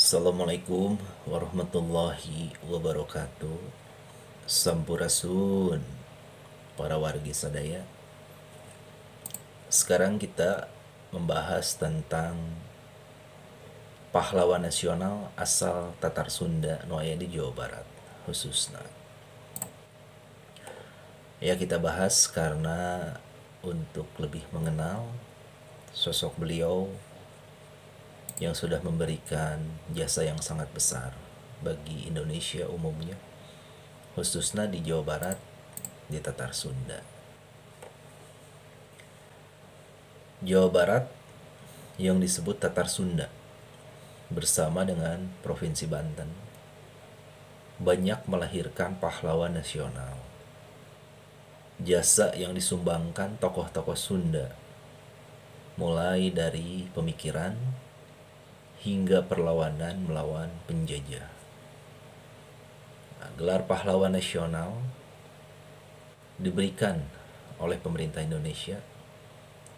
Assalamualaikum warahmatullahi wabarakatuh. Sampurasun para wargi sadaya. Sekarang kita membahas tentang pahlawan nasional asal Tatar Sunda nu aya di Jawa Barat khususnya. Ya, kita bahas karena untuk lebih mengenal sosok beliau yang sudah memberikan jasa yang sangat besar bagi Indonesia umumnya, khususnya di Jawa Barat, di Tatar Sunda. Jawa Barat yang disebut Tatar Sunda bersama dengan Provinsi Banten banyak melahirkan pahlawan nasional. Jasa yang disumbangkan tokoh-tokoh Sunda mulai dari pemikiran hingga perlawanan melawan penjajah. Nah, gelar pahlawan nasional diberikan oleh pemerintah Indonesia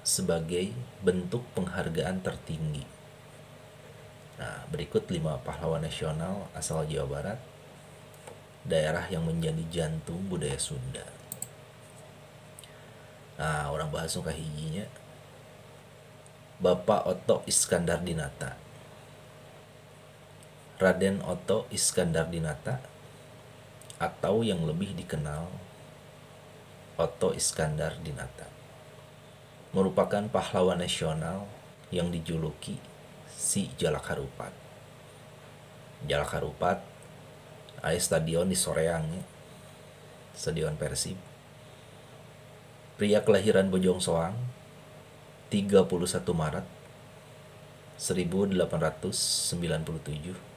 sebagai bentuk penghargaan tertinggi. Nah, berikut 5 pahlawan nasional asal Jawa Barat, daerah yang menjadi jantung budaya Sunda. Nah, orang bahas kahijinya Bapak Oto Iskandar Dinata. Raden Oto Iskandar Dinata, atau yang lebih dikenal Oto Iskandar Dinata, merupakan pahlawan nasional yang dijuluki si Jalak Harupat. Jalak Harupat aya stadion di Soreang, stadion Persib. Pria kelahiran Bojongsoang 31 Maret 1897.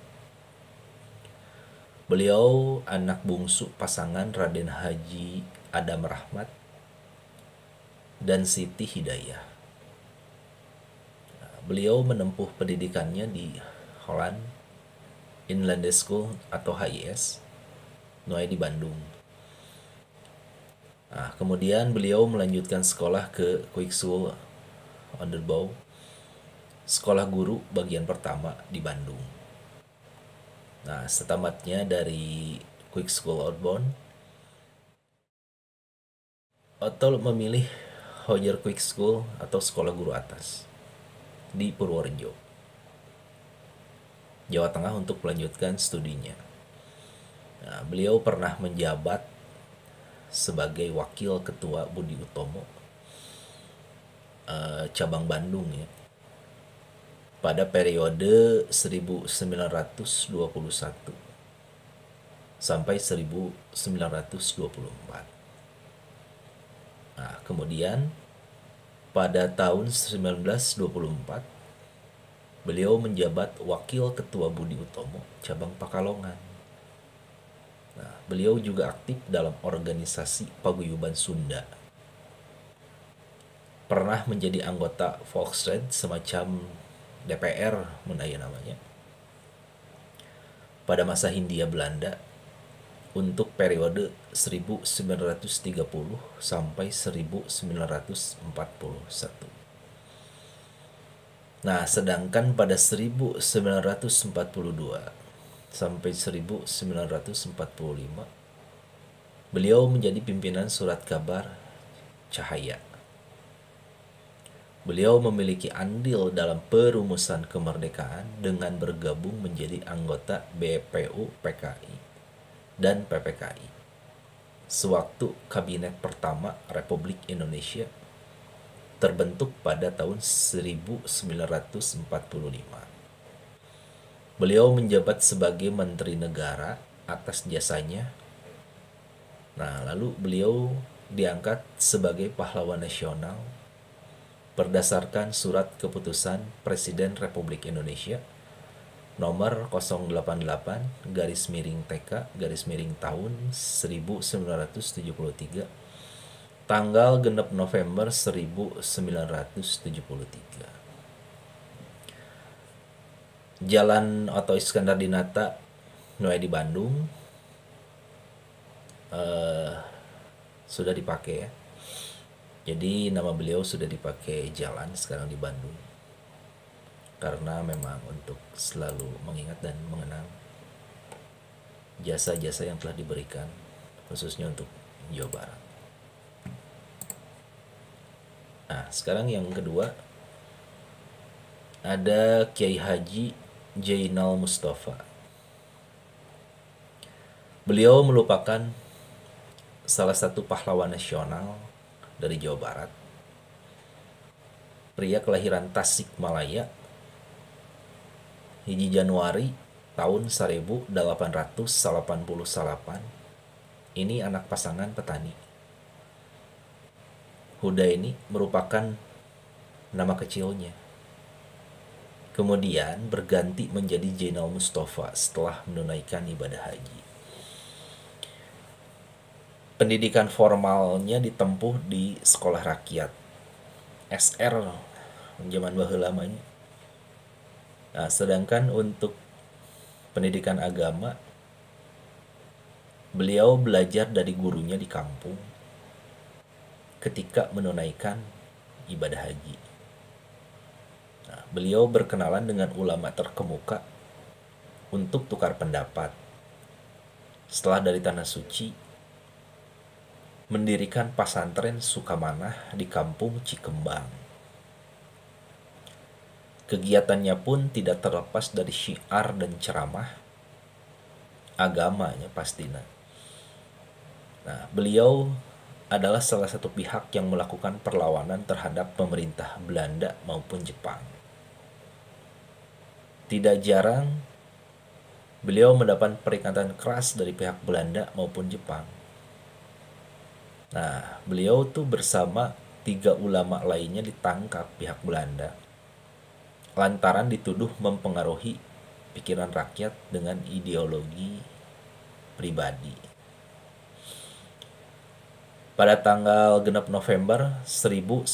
Beliau anak bungsu pasangan Raden Haji Adam Rahmat dan Siti Hidayah. Beliau menempuh pendidikannya di Holland Inland School atau HIS di Bandung. Nah, kemudian beliau melanjutkan sekolah ke Quick School Onderbouw, sekolah guru bagian pertama di Bandung. Nah, setamatnya dari Quick School Outbound, Otto memilih Hoyer Quick School atau sekolah guru atas di Purworejo, Jawa Tengah untuk melanjutkan studinya. Nah, beliau pernah menjabat sebagai wakil ketua Budi Utomo cabang Bandung ya, pada periode 1921 sampai 1924. Nah, kemudian pada tahun 1924 beliau menjabat wakil ketua Budi Utomo cabang Pakalongan. Nah, beliau juga aktif dalam organisasi paguyuban Sunda. Pernah menjadi anggota Volksraad, semacam DPR menaya namanya, pada masa Hindia Belanda untuk periode 1930 sampai 1941. Nah, sedangkan pada 1942 sampai 1945 beliau menjadi pimpinan surat kabar Cahaya. Beliau memiliki andil dalam perumusan kemerdekaan dengan bergabung menjadi anggota BPU PKI dan PPKI sewaktu Kabinet pertama Republik Indonesia terbentuk pada tahun 1945. Beliau menjabat sebagai Menteri Negara atas jasanya. Nah, lalu beliau diangkat sebagai pahlawan nasional berdasarkan surat keputusan Presiden Republik Indonesia nomor 088 garis miring TK garis miring tahun 1973 tanggal genep November 1973. Jalan Oto Iskandar Dinata di Bandung sudah dipakai ya. Jadi nama beliau sudah dipakai jalan sekarang di Bandung. karena memang untuk selalu mengingat dan mengenang jasa-jasa yang telah diberikan khususnya untuk Jawa Barat. Nah, sekarang yang kedua ada Kiai Haji Jainal Mustafa. Beliau merupakan salah satu pahlawan nasional dari Jawa Barat. Pria kelahiran Tasikmalaya, hiji Januari tahun 1888. Ini anak pasangan petani. Huda ini merupakan nama kecilnya. Kemudian berganti menjadi Jainal Mustafa setelah menunaikan ibadah haji. Pendidikan formalnya ditempuh di sekolah rakyat SR zaman baheula lamanya. Nah, sedangkan untuk pendidikan agama beliau belajar dari gurunya di kampung ketika menunaikan ibadah haji. Nah, beliau berkenalan dengan ulama terkemuka untuk tukar pendapat. Setelah dari Tanah Suci, mendirikan pesantren Sukamanah di kampung Cikembang. Kegiatannya pun tidak terlepas dari syiar dan ceramah agamanya pastinya. Nah, beliau adalah salah satu pihak yang melakukan perlawanan terhadap pemerintah Belanda maupun Jepang. Tidak jarang beliau mendapat peringatan keras dari pihak Belanda maupun Jepang. Nah, beliau tuh bersama 3 ulama lainnya ditangkap pihak Belanda lantaran dituduh mempengaruhi pikiran rakyat dengan ideologi pribadi. Pada tanggal 6 November 1972,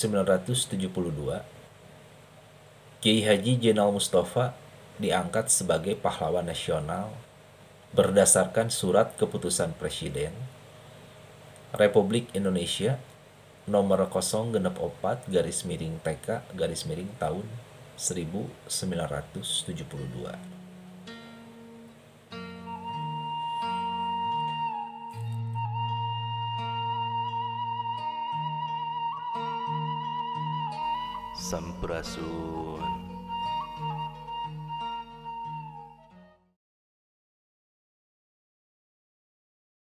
Kiai Haji Jainal Mustafa diangkat sebagai pahlawan nasional berdasarkan surat keputusan Presiden Republik Indonesia nomor 064/TK/tahun 1972. Sampurasun.